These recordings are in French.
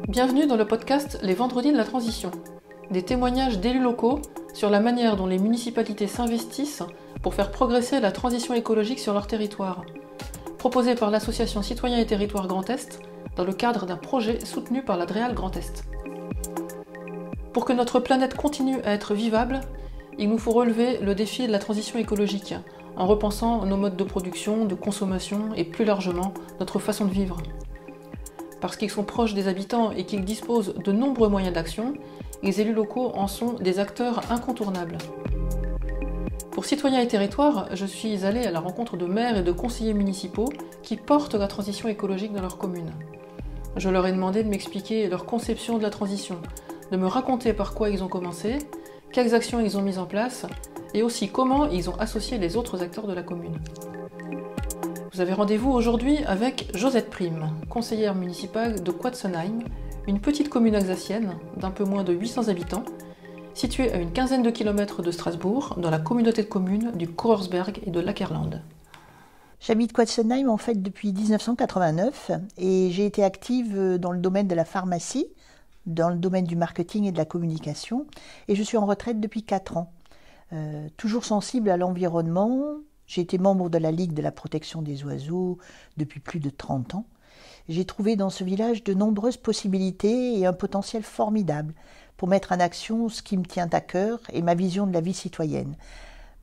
Bienvenue dans le podcast Les Vendredis de la Transition. Des témoignages d'élus locaux sur la manière dont les municipalités s'investissent pour faire progresser la transition écologique sur leur territoire. Proposé par l'association Citoyens et Territoires Grand Est dans le cadre d'un projet soutenu par la DREAL Grand Est. Pour que notre planète continue à être vivable, il nous faut relever le défi de la transition écologique en repensant nos modes de production, de consommation et plus largement notre façon de vivre. Parce qu'ils sont proches des habitants et qu'ils disposent de nombreux moyens d'action, les élus locaux en sont des acteurs incontournables. Pour Citoyens et Territoires, je suis allée à la rencontre de maires et de conseillers municipaux qui portent la transition écologique dans leur commune. Je leur ai demandé de m'expliquer leur conception de la transition, de me raconter par quoi ils ont commencé, quelles actions ils ont mises en place et aussi comment ils ont associé les autres acteurs de la commune. Vous avez rendez-vous aujourd'hui avec Josette Prime, conseillère municipale de Quatsenheim, une petite commune alsacienne d'un peu moins de 800 habitants, située à une quinzaine de kilomètres de Strasbourg, dans la communauté de communes du Koersberg et de l'Ackerland. J'habite Quatsenheim en fait depuis 1989 et j'ai été active dans le domaine de la pharmacie, dans le domaine du marketing et de la communication, et je suis en retraite depuis 4 ans. Toujours sensible à l'environnement, j'ai été membre de la Ligue de la protection des oiseaux depuis plus de 30 ans. J'ai trouvé dans ce village de nombreuses possibilités et un potentiel formidable pour mettre en action ce qui me tient à cœur et ma vision de la vie citoyenne.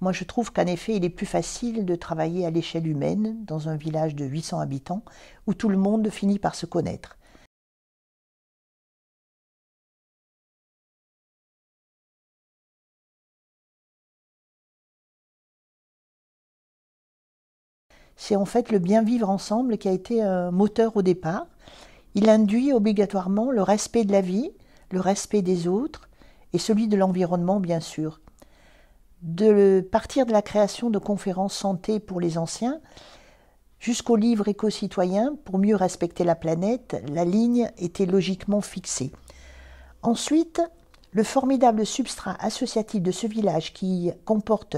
Moi, je trouve qu'en effet, il est plus facile de travailler à l'échelle humaine dans un village de 800 habitants où tout le monde finit par se connaître. C'est en fait le bien vivre ensemble qui a été un moteur au départ. Il induit obligatoirement le respect de la vie, le respect des autres et celui de l'environnement bien sûr. De partir de la création de conférences santé pour les anciens jusqu'au livre éco-citoyen pour mieux respecter la planète, la ligne était logiquement fixée. Ensuite, le formidable substrat associatif de ce village qui comporte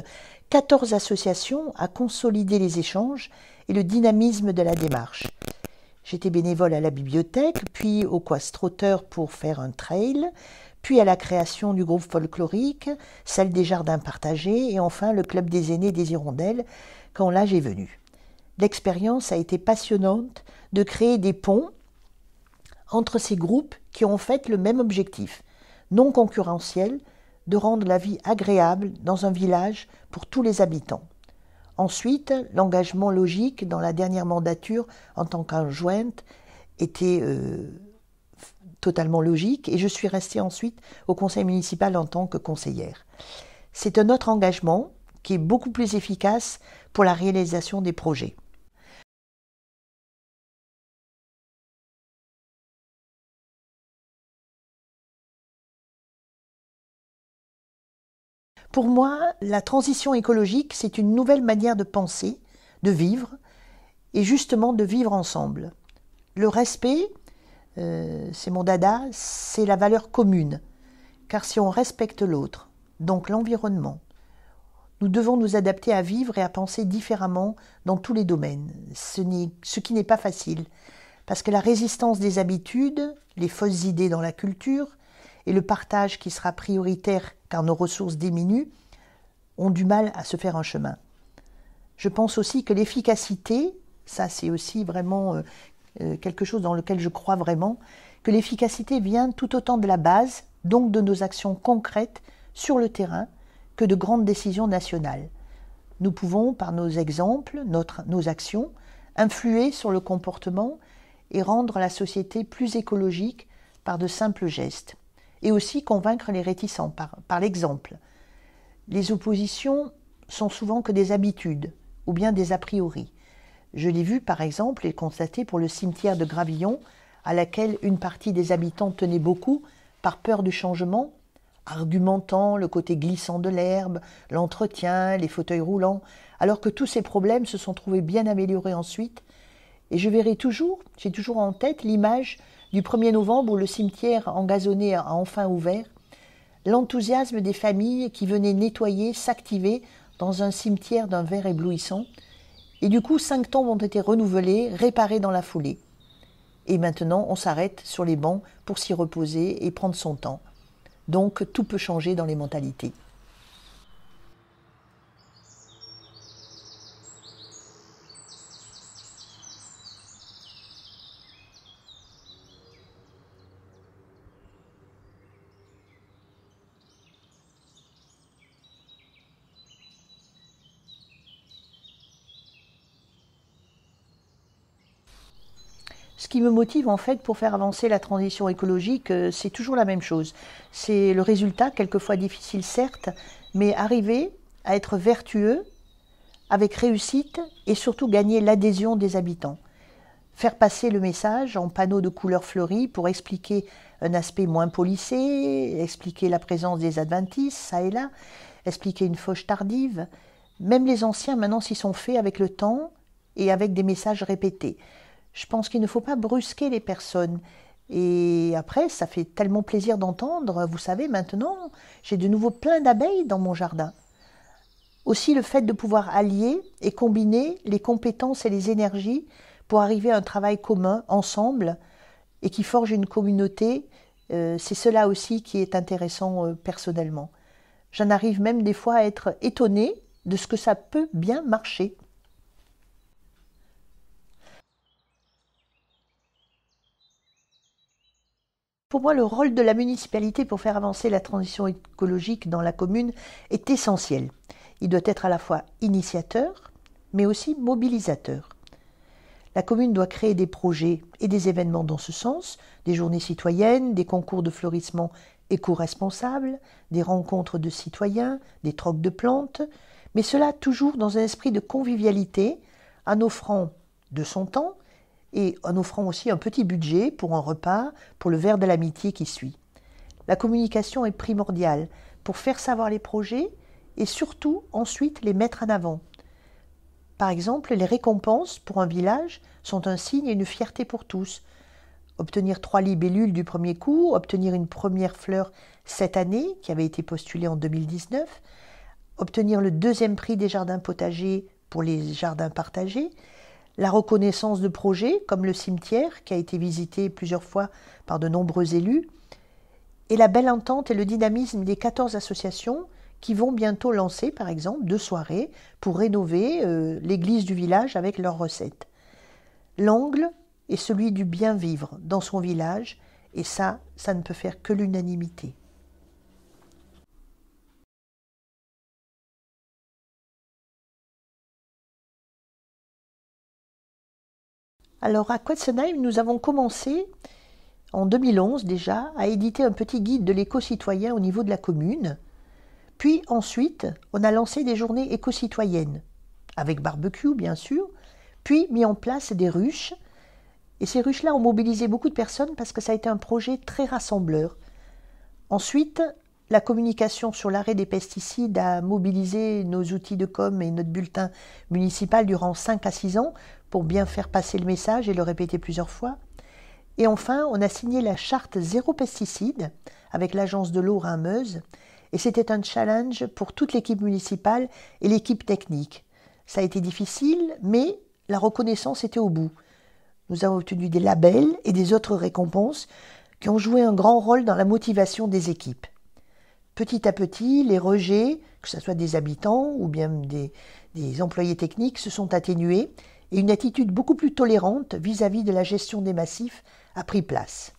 14 associations a consolidé les échanges et le dynamisme de la démarche. J'étais bénévole à la bibliothèque, puis au Quastrotter pour faire un trail, puis à la création du groupe folklorique, celle des jardins partagés et enfin le club des aînés des Hirondelles quand l'âge est venu. L'expérience a été passionnante de créer des ponts entre ces groupes qui ont en fait le même objectif, non concurrentiel, de rendre la vie agréable dans un village pour tous les habitants. Ensuite, l'engagement logique dans la dernière mandature en tant qu'adjointe était totalement logique et je suis restée ensuite au conseil municipal en tant que conseillère. C'est un autre engagement qui est beaucoup plus efficace pour la réalisation des projets. Pour moi, la transition écologique, c'est une nouvelle manière de penser, de vivre, et justement de vivre ensemble. Le respect, c'est mon dada, c'est la valeur commune. Car si on respecte l'autre, donc l'environnement, nous devons nous adapter à vivre et à penser différemment dans tous les domaines, ce qui n'est pas facile. Parce que la résistance des habitudes, les fausses idées dans la culture, et le partage qui sera prioritaire car nos ressources diminuent, ont du mal à se faire un chemin. Je pense aussi que l'efficacité, ça c'est aussi vraiment quelque chose dans lequel je crois vraiment, que l'efficacité vient tout autant de la base, donc de nos actions concrètes sur le terrain, que de grandes décisions nationales. Nous pouvons, par nos exemples, nos actions, influer sur le comportement et rendre la société plus écologique par de simples gestes. Et aussi convaincre les réticents par l'exemple. Les oppositions sont souvent que des habitudes ou bien des a priori. Je l'ai vu par exemple et constaté pour le cimetière de Gravillon, à laquelle une partie des habitants tenait beaucoup par peur du changement, argumentant le côté glissant de l'herbe, l'entretien, les fauteuils roulants, alors que tous ces problèmes se sont trouvés bien améliorés ensuite. Et j'ai toujours en tête l'image du 1er novembre où le cimetière engazonné a enfin ouvert, l'enthousiasme des familles qui venaient nettoyer, s'activer dans un cimetière d'un vert éblouissant. Et du coup, 5 tombes ont été renouvelées, réparées dans la foulée. Et maintenant, on s'arrête sur les bancs pour s'y reposer et prendre son temps. Donc, tout peut changer dans les mentalités. Ce qui me motive en fait pour faire avancer la transition écologique, c'est toujours la même chose. C'est le résultat, quelquefois difficile certes, mais arriver à être vertueux avec réussite et surtout gagner l'adhésion des habitants. Faire passer le message en panneaux de couleurs fleuries pour expliquer un aspect moins policé, expliquer la présence des adventices, ça et là, expliquer une fauche tardive. Même les anciens maintenant s'y sont faits avec le temps et avec des messages répétés. Je pense qu'il ne faut pas brusquer les personnes. Et après, ça fait tellement plaisir d'entendre. Vous savez, maintenant, j'ai de nouveau plein d'abeilles dans mon jardin. Aussi, le fait de pouvoir allier et combiner les compétences et les énergies pour arriver à un travail commun, ensemble, et qui forge une communauté, c'est cela aussi qui est intéressant personnellement. J'en arrive même des fois à être étonnée de ce que ça peut bien marcher. Pour moi, le rôle de la municipalité pour faire avancer la transition écologique dans la commune est essentiel. Il doit être à la fois initiateur, mais aussi mobilisateur. La commune doit créer des projets et des événements dans ce sens, des journées citoyennes, des concours de fleurissement éco-responsables, des rencontres de citoyens, des trocs de plantes, mais cela toujours dans un esprit de convivialité, en offrant de son temps, et en offrant aussi un petit budget pour un repas, pour le verre de l'amitié qui suit. La communication est primordiale pour faire savoir les projets et surtout ensuite les mettre en avant. Par exemple, les récompenses pour un village sont un signe et une fierté pour tous. Obtenir 3 libellules du premier coup, obtenir une première fleur cette année, qui avait été postulée en 2019, obtenir le 2e prix des jardins potagers pour les jardins partagés, la reconnaissance de projets comme le cimetière qui a été visité plusieurs fois par de nombreux élus, et la belle entente et le dynamisme des 14 associations qui vont bientôt lancer par exemple 2 soirées pour rénover l'église du village avec leurs recettes. L'angle est celui du bien vivre dans son village et ça ne peut faire que l'unanimité. Alors à Quatsenheim, nous avons commencé en 2011 déjà à éditer un petit guide de l'éco-citoyen au niveau de la commune. Puis ensuite, on a lancé des journées éco-citoyennes, avec barbecue bien sûr, puis mis en place des ruches. Et ces ruches-là ont mobilisé beaucoup de personnes parce que ça a été un projet très rassembleur. Ensuite, la communication sur l'arrêt des pesticides a mobilisé nos outils de com et notre bulletin municipal durant 5 à 6 ans pour bien faire passer le message et le répéter plusieurs fois. Et enfin, on a signé la charte zéro pesticide avec l'agence de l'eau Rhin-Meuse. Et c'était un challenge pour toute l'équipe municipale et l'équipe technique. Ça a été difficile, mais la reconnaissance était au bout. Nous avons obtenu des labels et des autres récompenses qui ont joué un grand rôle dans la motivation des équipes. Petit à petit, les rejets, que ce soit des habitants ou bien des employés techniques, se sont atténués et une attitude beaucoup plus tolérante vis-à-vis de la gestion des massifs a pris place.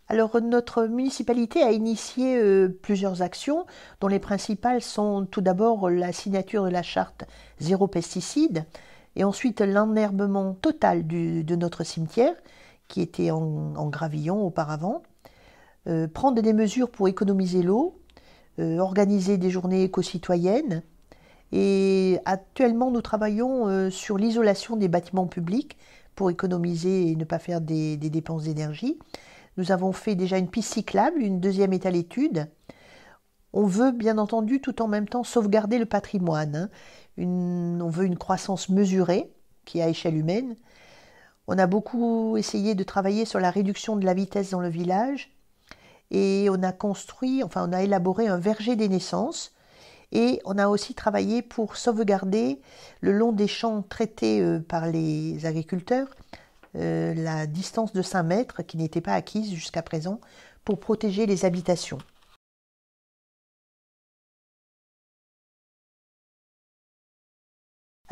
Alors notre municipalité a initié plusieurs actions, dont les principales sont tout d'abord la signature de la charte zéro pesticide, et ensuite l'enherbement total de notre cimetière, qui était en gravillon auparavant, prendre des mesures pour économiser l'eau, organiser des journées éco-citoyennes, et actuellement nous travaillons sur l'isolation des bâtiments publics pour économiser et ne pas faire des dépenses d'énergie. Nous avons fait déjà une piste cyclable, une deuxième est à l'étude. On veut bien entendu tout en même temps sauvegarder le patrimoine. On veut une croissance mesurée, qui est à échelle humaine. On a beaucoup essayé de travailler sur la réduction de la vitesse dans le village et on a élaboré un verger des naissances et on a aussi travaillé pour sauvegarder le long des champs traités par les agriculteurs la distance de 5 mètres qui n'était pas acquise jusqu'à présent pour protéger les habitations.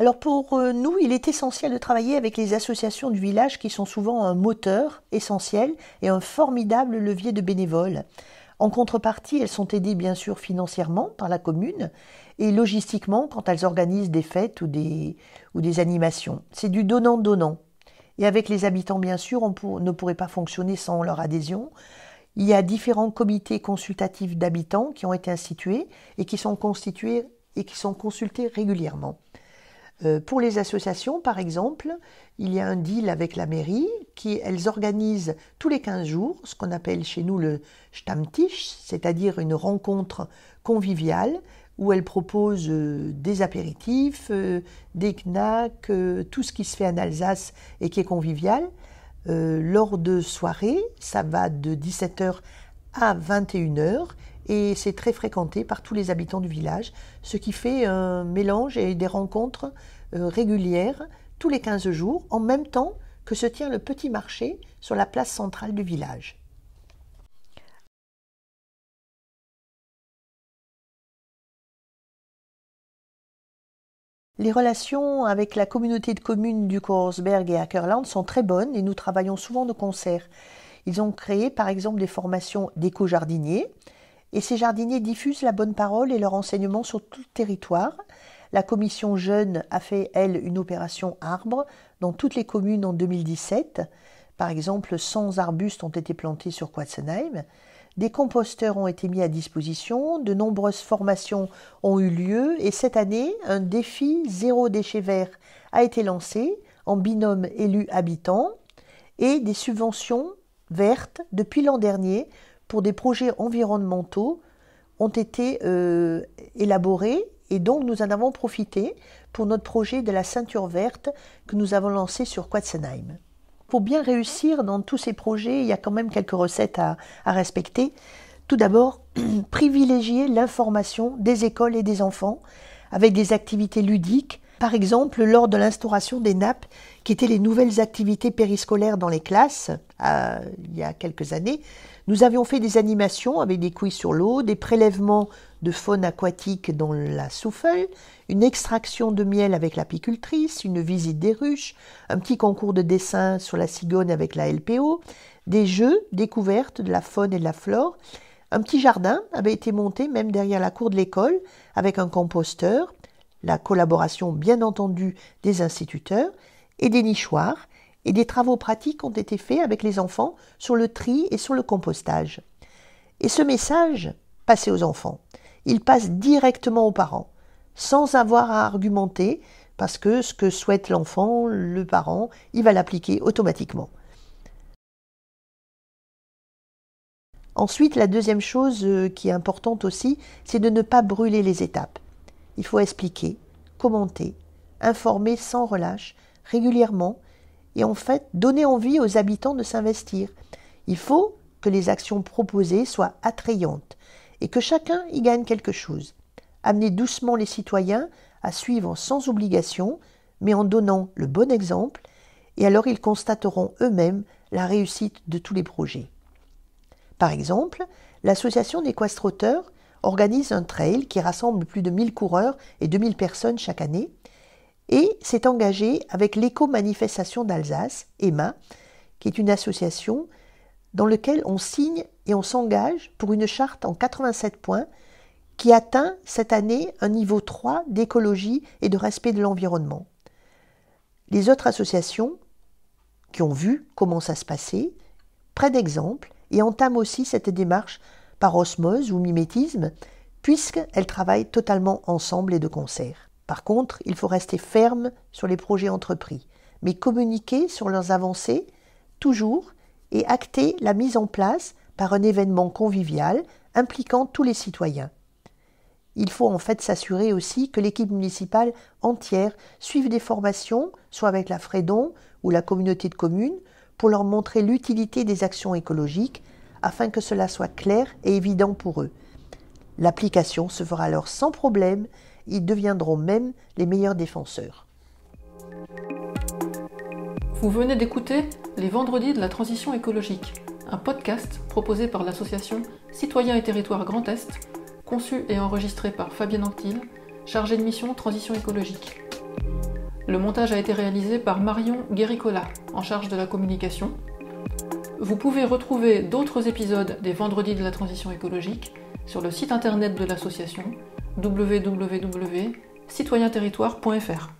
Alors pour nous, il est essentiel de travailler avec les associations du village qui sont souvent un moteur essentiel et un formidable levier de bénévoles. En contrepartie, elles sont aidées bien sûr financièrement par la commune et logistiquement quand elles organisent des fêtes ou des animations. C'est du donnant-donnant. Et avec les habitants bien sûr, on ne pourrait pas fonctionner sans leur adhésion. Il y a différents comités consultatifs d'habitants qui ont été institués et qui sont constitués et qui sont consultés régulièrement. Pour les associations, par exemple, il y a un deal avec la mairie elles organisent tous les 15 jours ce qu'on appelle chez nous le Stammtisch, c'est-à-dire une rencontre conviviale où elles proposent des apéritifs, des knacks, tout ce qui se fait en Alsace et qui est convivial. Lors de soirées, ça va de 17h à 21h et c'est très fréquenté par tous les habitants du village, ce qui fait un mélange et des rencontres régulières tous les 15 jours, en même temps que se tient le petit marché sur la place centrale du village. Les relations avec la communauté de communes du Korsberg et Ackerland sont très bonnes et nous travaillons souvent de concert. Ils ont créé par exemple des formations d'éco-jardiniers et ces jardiniers diffusent la bonne parole et leur enseignement sur tout le territoire. La commission jeune a fait, elle, une opération arbre dans toutes les communes en 2017. Par exemple, 100 arbustes ont été plantés sur Quatsenheim. Des composteurs ont été mis à disposition, de nombreuses formations ont eu lieu et cette année, un défi zéro déchet vert a été lancé en binôme élu-habitant et des subventions vertes depuis l'an dernier pour des projets environnementaux ont été élaborés et donc nous en avons profité pour notre projet de la ceinture verte que nous avons lancé sur Quatsenheim. Pour bien réussir dans tous ces projets, il y a quand même quelques recettes à respecter. Tout d'abord, privilégier l'information des écoles et des enfants avec des activités ludiques. Par exemple, lors de l'instauration des nappes, qui étaient les nouvelles activités périscolaires dans les classes, il y a quelques années, nous avions fait des animations avec des quiz sur l'eau, des prélèvements de faune aquatique dans la Souffle, une extraction de miel avec l'apicultrice, une visite des ruches, un petit concours de dessin sur la cigogne avec la LPO, des jeux, découvertes de la faune et de la flore. Un petit jardin avait été monté même derrière la cour de l'école avec un composteur, la collaboration bien entendu des instituteurs et des nichoirs, et des travaux pratiques ont été faits avec les enfants sur le tri et sur le compostage. Et ce message, passé aux enfants, il passe directement aux parents, sans avoir à argumenter, parce que ce que souhaite l'enfant, le parent, il va l'appliquer automatiquement. Ensuite, la deuxième chose qui est importante aussi, c'est de ne pas brûler les étapes. Il faut expliquer, commenter, informer sans relâche, régulièrement, et en fait donner envie aux habitants de s'investir. Il faut que les actions proposées soient attrayantes et que chacun y gagne quelque chose. Amener doucement les citoyens à suivre sans obligation, mais en donnant le bon exemple, et alors ils constateront eux-mêmes la réussite de tous les projets. Par exemple, l'association d'Équestrotteurs organise un trail qui rassemble plus de 1000 coureurs et 2000 personnes chaque année, et s'est engagé avec l'Éco-Manifestation d'Alsace, EMA, qui est une association dans laquelle on signe et on s'engage pour une charte en 87 points qui atteint cette année un niveau 3 d'écologie et de respect de l'environnement. Les autres associations qui ont vu comment ça se passait prennent exemple et entament aussi cette démarche par osmose ou mimétisme, puisqu'elles travaillent totalement ensemble et de concert. Par contre, il faut rester ferme sur les projets entrepris, mais communiquer sur leurs avancées toujours et acter la mise en place par un événement convivial impliquant tous les citoyens. il faut en fait s'assurer aussi que l'équipe municipale entière suive des formations, soit avec la Fredon ou la communauté de communes, pour leur montrer l'utilité des actions écologiques, afin que cela soit clair et évident pour eux. L'application se fera alors sans problème, ils deviendront même les meilleurs défenseurs. Vous venez d'écouter Les Vendredis de la Transition écologique, un podcast proposé par l'association Citoyens et Territoires Grand Est, conçu et enregistré par Fabienne Anctil, chargée de mission Transition écologique. Le montage a été réalisé par Marion Guéricola, en charge de la communication. Vous pouvez retrouver d'autres épisodes des Vendredis de la Transition écologique sur le site internet de l'association www.citoyenterritoire.fr.